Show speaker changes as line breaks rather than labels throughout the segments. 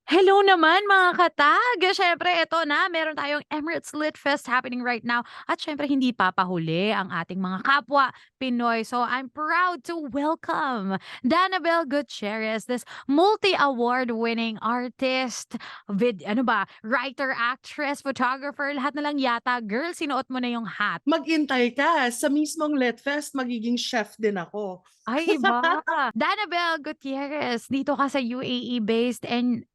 Hello naman mga katag! Siyempre eto na, meron tayong Emirates Lit Fest happening right now at siyempre hindi papahuli ang ating mga kapwa Pinoy. So I'm proud to welcome Danabelle Gutierrez, this multi-award winning artist, writer, actress, photographer, lahat na lang yata. Girl, sinuot mo na yung hat.
Maghintay ka, sa mismong Letfest magiging chef din ako.
Ay, iba. Danabelle Gutierrez, dito ka sa UAE based and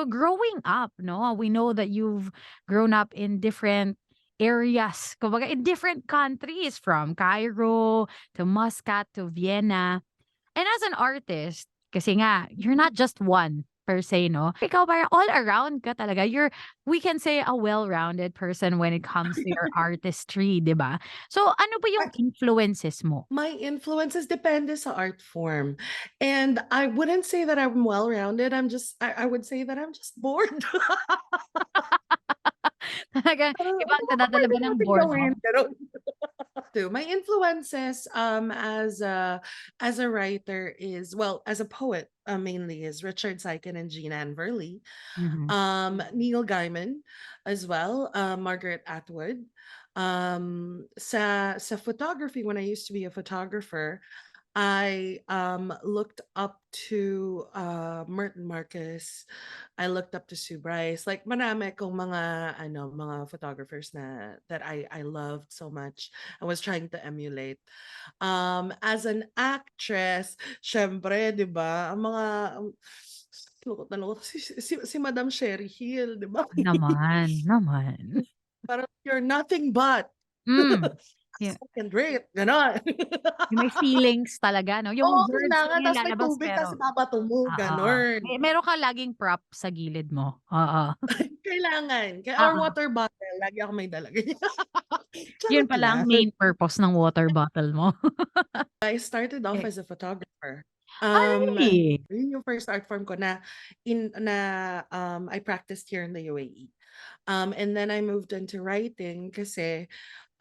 growing up, no? We know that you've grown up in different areas, kumbaga in different countries from Cairo to Muscat to Vienna. And as an artist, kasi nga, you're not just one per se, no? Ikaw parang all around ka talaga. We can say, a well-rounded person when it comes to your artistry, di ba? So, ano ba yung
Ay,
influences mo?
my influences depende sa art form. And I wouldn't say that I'm well-rounded, I would say that I'm just bored.
Talagang
Parang,
iba
ano
ang
ba
nadadala
puwede
ba ng
nating
board
gawin?
mo?
Gano'n. My influences, as a writer is well, as a poet, mainly is Richard Sykin and Gina Ann Verley.
Mhm.
Neil Gaiman as well, Margaret Atwood. Sa photography, when I used to be a photographer, I looked up to Merton Marcus. I looked up to Sue Bryce. Like marami kong mga photographers na that I loved so much. I was trying to emulate. As an actress, syempre, 'di ba? Ang mga lungkot na lungkot si Madam Sherry Hill, 'di ba?
Naman.
Parang you're nothing but
Hmm, yeah,
second rate, gano'n.
yung may feelings talaga 'no, yung
Oo,
words
kailangan
lang yung
ta's may
lalabas
tubig ta's
pero
ibabato mo,
oo,
gano'n.
meron kang laging prop sa gilid mo, oo.
Kailangan or
Oo,
water bottle, lagi akong may dala, ganyan.
yun
Charot
pala ang
lang.
main purpose ng water bottle mo.
I started off
Eh,
as a photographer.
ay!
Yun yung first art form ko na I practiced here in the UAE. And then I moved into writing kasi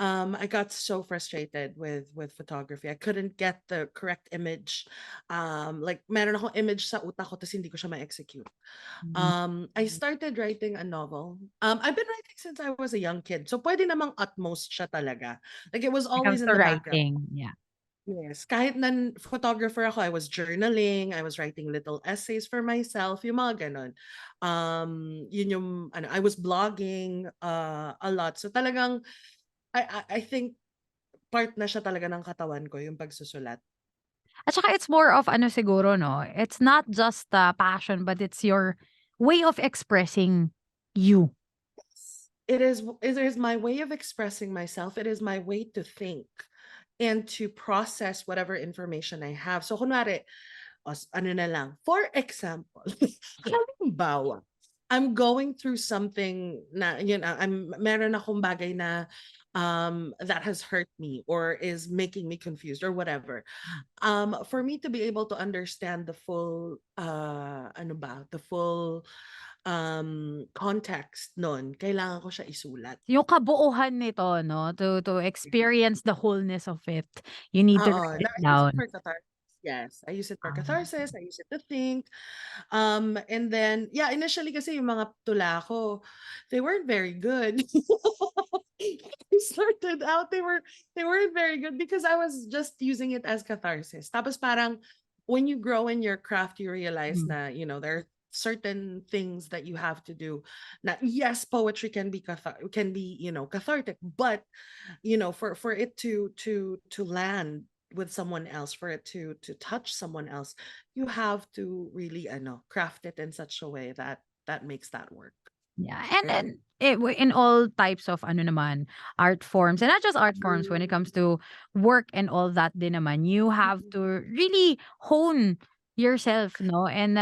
I got so frustrated with photography. I couldn't get the correct image. Like meron akong image sa utak ko ta's hindi ko siya ma-execute.
Mm,
I started writing a novel. I've been writing since I was a young kid. So pwede namang utmost siya talaga. Like it was
when it comes
always in
to
the background.
writing, yeah.
Yes, kahit photographer ako, I was journaling, I was writing little essays for myself, yung mga gano'n. Yun yung ano, I was blogging, a lot. So talagang I think part na siya talaga ng katawan ko yung pagsusulat.
At saka it's more of ano siguro 'no, it's not just, passion but it's your way of expressing you.
It is my way of expressing myself, it is my way to think and to process whatever information I have. So kunwari, ano na lang, for example,
Yeah.
halimbawa, I'm going through something na yun, meron akong bagay na, that has hurt me or is making me confused or whatever. For me to be able to understand the full, the full, context nun, kailangan ko siya isulat.
Yung kabuuhan nito 'no, to experience the wholeness of it, you need to
Oo,
write
na
it
I use it
down.
for catharsis. Yes, I use it for
Ah,
catharsis, I use it to think. And then, yeah, initially kasi yung mga tula ko, they weren't very good. I started out, they weren't very good because I was just using it as catharsis. Tapos parang when you grow in your craft, you realize
hmm.
na, there are certain things that you have to do. Na yes, poetry can be cathartic, but for it to land with someone else, for it to touch someone else, you have to really craft it in such a way that makes that work.
Yeah, and then in all types of ano naman, art forms and not just art forms when it comes to work and all that din naman, you have
Mm.
to really hone yourself 'no, and,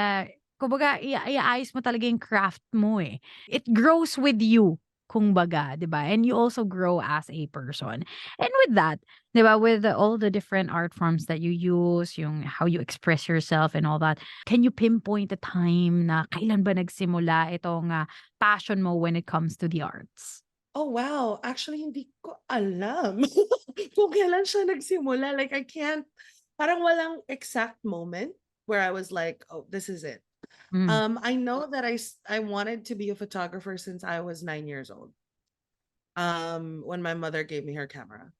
kumbaga iaayos mo talaga yung craft mo, eh. It grows with you kumbaga, 'di ba? And you also grow as a person. And with that, 'di ba, with all the different art forms that you use, yung how you express yourself and all that, can you pinpoint a time na kailan ba nagsimula itong, passion mo when it comes to the arts?
Oh, wow. Actually, hindi ko alam kung kailan siya nagsimula. Like, I can't, parang walang exact moment where I was like, oh, this is it.
Mm.
I know that I wanted to be a photographer since I was 9 years old, when my mother gave me her camera.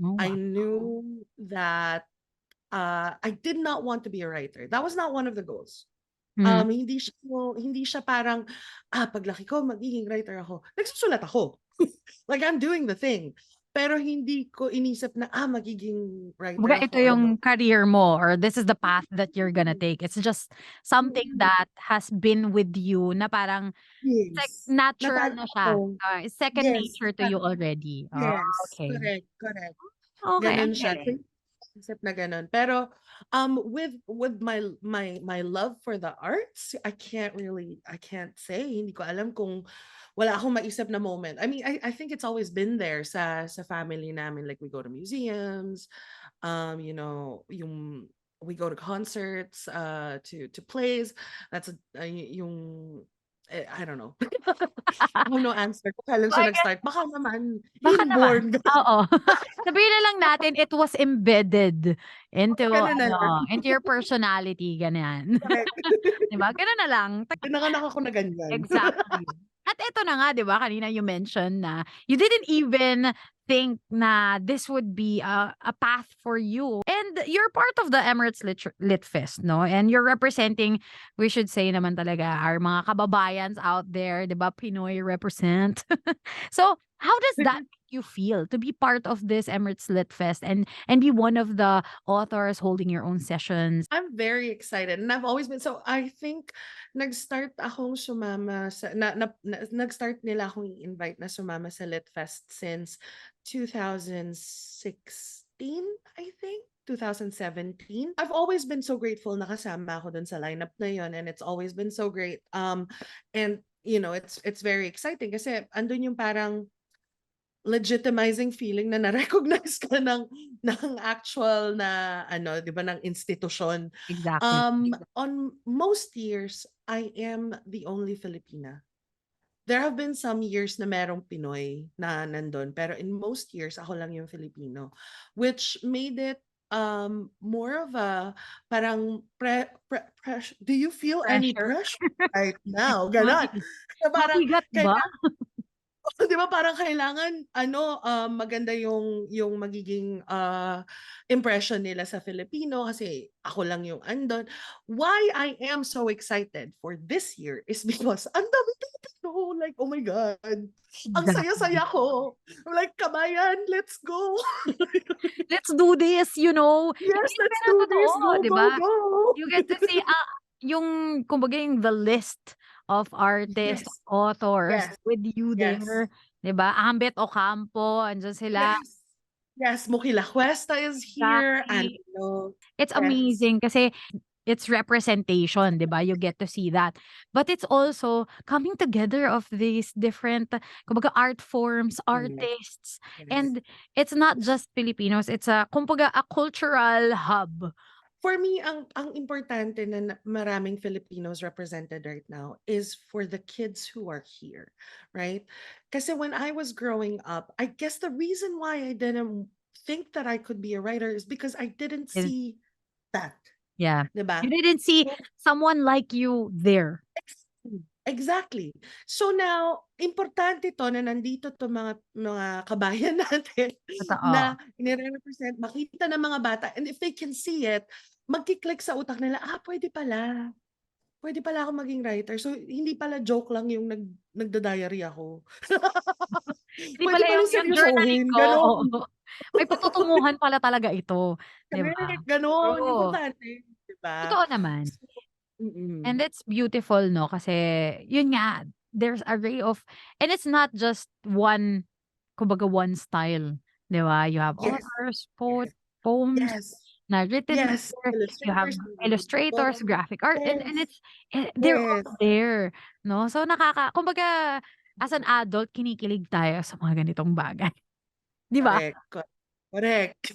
Oh,
I
wow.
knew that, I did not want to be a writer. That was not one of the goals.
Mm.
Hindi siya parang, paglaki ko magiging writer ako. Nagsusulat ako. Like, I'm doing the thing. Pero hindi ko inisip na, magiging writer
Kumbaga ito
ako or
yung career mo or this is the path that you're gonna take. It's just something
mm.
that has been with you na parang it's like
Yes.
natural
Natalo
na
ako.
siya. It's second
Yes,
nature to you already. Oh,
yes.
okay.
Correct, correct.
Okay, ang
Gano'n siya.
galing.
Concept na gano'n. Pero, with my love for the arts, I can't say, hindi ko alam kung wala akong maisip na moment. I mean, I think it's always been there sa family namin, like, we go to museums, yung we go to concerts, to plays. That's yung I don't know. I have no answer kung kailan siya
Kumbaga
nag-start. Baka naman
baka naman,
inborn,
oo. Sabihin na lang natin it was embedded into
gano'n na lang.
into your personality, ganyan.
Correct.
'Di ba, gano'n na lang.
Pinanganak ako na ganyan.
Exactly. At eto na nga 'di ba kanina you mentioned na you didn't even think na this would be a path for you. And you're part of the Emirates Lit Fest, no? And you're representing, we should say naman talaga, our mga kababayans out there, 'di ba? Pinoy represent. So, how does that make you feel to be part of this Emirates Lit Fest and be one of the authors holding your own sessions?
I'm very excited and I've always been so I think nag-start akong sumama sa nag-start nila akong i-invite na sumama sa Litfest since 2016, I think, 2017. I've always been so grateful na kasama ako dun sa lineup na yun and it's always been so great. And it's very exciting kasi andun yung parang legitimizing feeling na na-recognize ka ng actual na ano, 'di ba, ng institusyon.
Exactly.
On most years, I am the only Filipina. There have been some years na merong Pinoy na nandun, pero in most years ako lang yung Filipino, which made it, more of a parang do you feel any
Pressure.
pressure right now? Gano'n.
Mabi
Na parang
mabigat ba?
kailangan 'di ba parang kailangan ano, maganda yung magiging, impression nila sa Filipino kasi ako lang yung andon. Why I am so excited for this year is because ang dami Pilipino, like, oh my God, ang
Exactly.
saya-saya ko. I'm like, "Kabayan, let's go."
Let's do this,
Yes,
hindi
let's
pero
do
totoo,
this. Go,
'di
go,
ba?
go.
You get to see, yung kumbaga yung the list of artists,
Yes,
authors
yes,
with you
yes,
there, 'di ba? Ambet Ocampo, andiyan sila.
yes. Yes, Muki La Cuesta is here, and
Exactly. It's
yes.
amazing kasi it's representation, 'di ba? You get to see that. But it's also coming together of these different, kumbaga art forms,
Yes,
artists,
yes.
and it's not just Filipinos, it's a kumbaga a cultural hub.
For me, ang importante na maraming Filipinos represented right now is for the kids who are here, right? Kasi when I was growing up, I guess the reason why I didn't think that I could be a writer is because I didn't
Is
see that,
yeah.
'di ba?
You didn't see
So
someone like you there.
exactly. So now, importante 'to na nandito 'tong mga kabayan natin
Totoo.
na nire-represent, makita ng mga bata, and if they can see it, magki-click sa utak nila, puwede pala. Puwede pala akong maging writer. So, hindi pala joke lang yung nagda-diary ako.
Hindi
Puwede
pala
palang
yung journaling
seryosohin,
ko, oo.
gano'n.
May patutunguhan pala talaga ito, 'di ba?
Correct, gano'n.
True.
Importante, 'di ba?
Totoo naman.
So mm.
And it's beautiful 'no, kasi yun nga, there's array of and it's not just one, kumbaga one style, 'di ba? You have
Yes,
authors,
yes,
poems
yes,
na written
yes.
there, you have
Illustrators, nagre-read
illustrators,
book.
graphic art, and
Yes,
it's they're
yes.
all there 'no? So kumbaga as an adult kinikilig tayo sa mga ganitong bagay, 'di ba?
Correct, correct.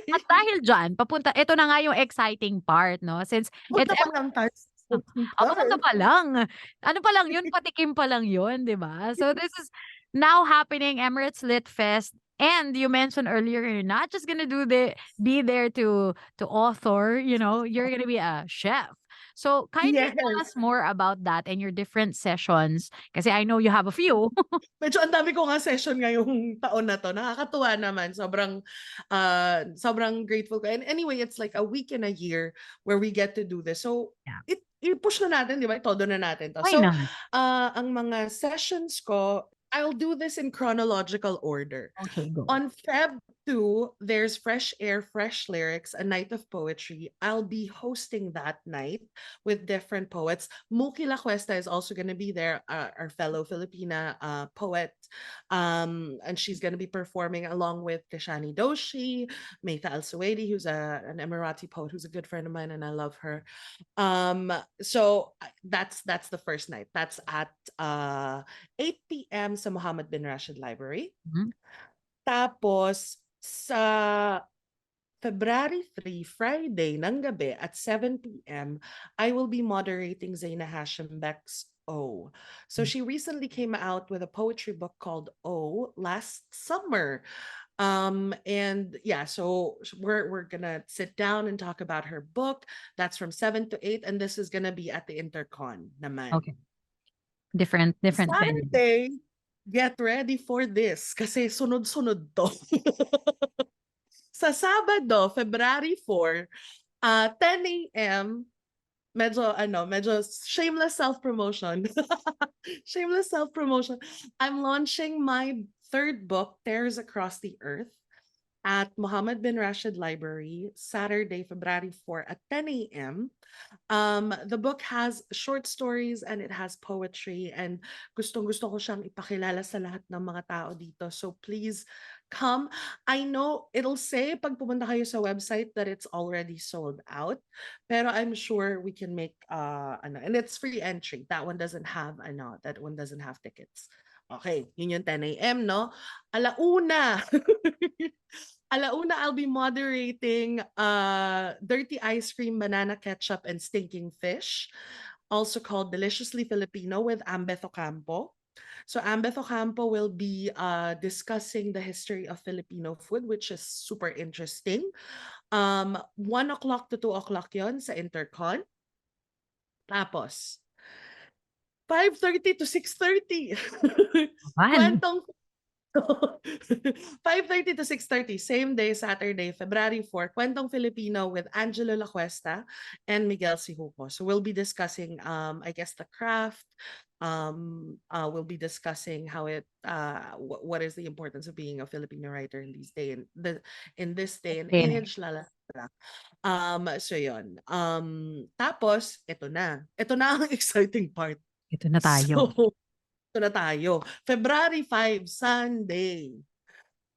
At dahil diyan papunta eto na nga yung exciting part 'no, since it's
Punta pa lang tayo sa exciting
papunta
part.
pa lang. Ano pa lang yun, patikim pa lang yun, 'di ba? So this is now happening, Emirates Lit Fest. And you mentioned earlier, you're not just gonna be there to author, you're gonna be a chef. So, kindly tell
Yes.
us more about that and your different sessions kasi I know you have a few.
Medyo ang dami ko nga session ngayong taon na 'to, nakakatuwa naman sobrang grateful ko and anyway, it's like a week and a year where we get to do this. So,
Yeah.
i-push na natin 'di ba, todo na natin 'to.
Why
So,
not?
ang mga sessions ko, I'll do this in chronological order.
Okay, go.
On Feb 2, there's Fresh Air, Fresh Lyrics, a night of poetry. I'll be hosting that night with different poets. Muki La Cuesta is also going to be there, our fellow Filipina poet. And she's going to be performing along with Kashani Doshi, Meitha Al Suwaidi, who's an Emirati poet who's a good friend of mine, and I love her. So that's the first night. That's at 8 p.m. sa Muhammad bin Rashid Library.
Mhm.
Tapos sa February 3, Friday ng gabi at 7 p.m., I will be moderating Zaina Hashimbeck's O. So
Mm.
she recently came out with a poetry book called O last summer. And yeah, so we're gonna sit down and talk about her book. That's from 7 to 8, and this is gonna be at the Intercon naman.
Okay. Different venue.
Saturday, get ready for this kasi sunod-sunod to. Sa Sabado, February 4, 10 a.m., medyo shameless self-promotion. Shameless self-promotion. I'm launching my third book, Tears Across the Earth, at Muhammad bin Rashid Library, Saturday, February 4 at 10 a.m. The book has short stories and it has poetry and gustong-gusto ko siyang ipakilala sa lahat ng mga tao dito. So please come. I know it'll say pag pumunta kayo sa website that it's already sold out, pero I'm sure we can make and it's free entry. That one doesn't have tickets. Okay, yun yung 10 a.m., no? Alauna. Alauna, I'll be moderating Dirty Ice Cream, Banana Ketchup, and Stinking Fish, also called Deliciously Filipino with Ambeth Ocampo. So Ambeth Ocampo will be discussing the history of Filipino food, which is super interesting. 1 o'clock to 2 o'clock yon sa Intercon. Tapos, 5:30 to 6:30.
Fun.
Kwentong 5:30 to 6:30, same day, Saturday, February 4, Kwentong Filipino with Angelo La Cuesta and Miguel Sihuco. So we'll be discussing, I guess, the craft. We'll be discussing what is the importance of being a Filipino writer in in this day and
Training.
age, la. So yon. Tapos, ito na ang exciting part.
Ito na tayo.
So, ito na tayo. February 5, Sunday.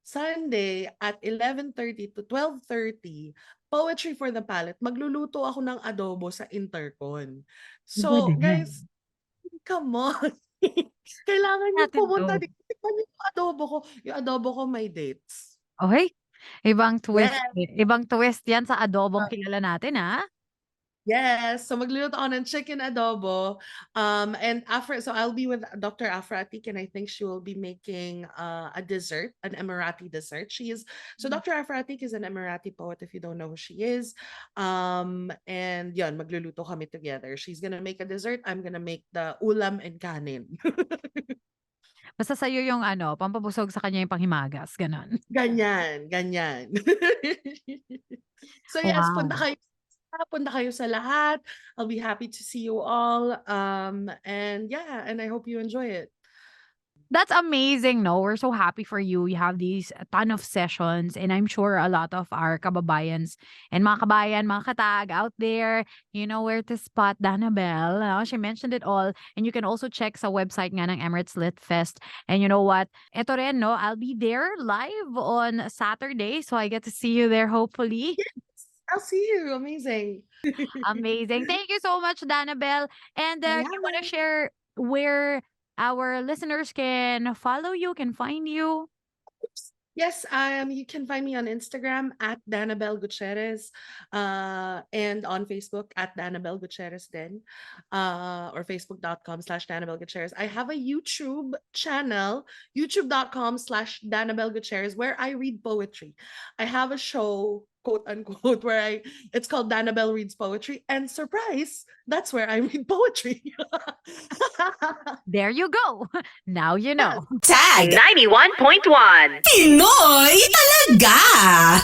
Sunday at 11:30 to 12:30, Poetry for the Palate. Magluluto ako ng adobo sa Intercon.
Iba
So,
din.
guys, come on. Kailangan niyong
Natin
pumunta
'to.
dito. Tikman niyo yung adobo ko. Yung adobo ko may dates.
Okey.
Yes.
Ibang twist 'yan sa adobong kilala natin,
Yes, so magluluto ako ng chicken adobo. And so I'll be with Dr. Afra Atik, and I think she will be making a dessert, an Emirati dessert. So Dr. Afra Atik is an Emirati poet, if you don't know who she is. And yun, magluluto kami together. She's gonna make a dessert, I'm gonna make the ulam and kanin.
Basta sa'yo yung pampabusog sa kanya yung panghimagas, gano'n.
Ganyan, ganyan. So yes,
Wow.
punta kayo sa lahat. I'll be happy to see you all. And yeah, and I hope you enjoy it.
That's amazing, no? We're so happy for you. You have these a ton of sessions, and I'm sure a lot of our kababayans and mga kabayan, mga katag out there, you know where to spot Danabelle. She mentioned it all. And you can also check sa website nga ng Emirates Lit Fest. And you know what? Ito rin, no? I'll be there live on Saturday. So I get to see you there, hopefully.
Yes, I'll see you. Amazing.
Amazing. Thank you so much, Danabelle. And you want to
Salamat.
share where our listeners can follow you, can find you?
Yes, you can find me on Instagram at Danabelle Gutierrez, and on Facebook at Danabelle Gutierrez then, or facebook.com/Danabelle Gutierrez. I have a YouTube channel, youtube.com/Danabelle Gutierrez, where I read poetry. I have a show quote unquote, where it's called Danabelle Reads Poetry, and surprise, that's where I read poetry.
There you go. Now you
Yes.
know.
Tag 91.1 Pinoy talaga!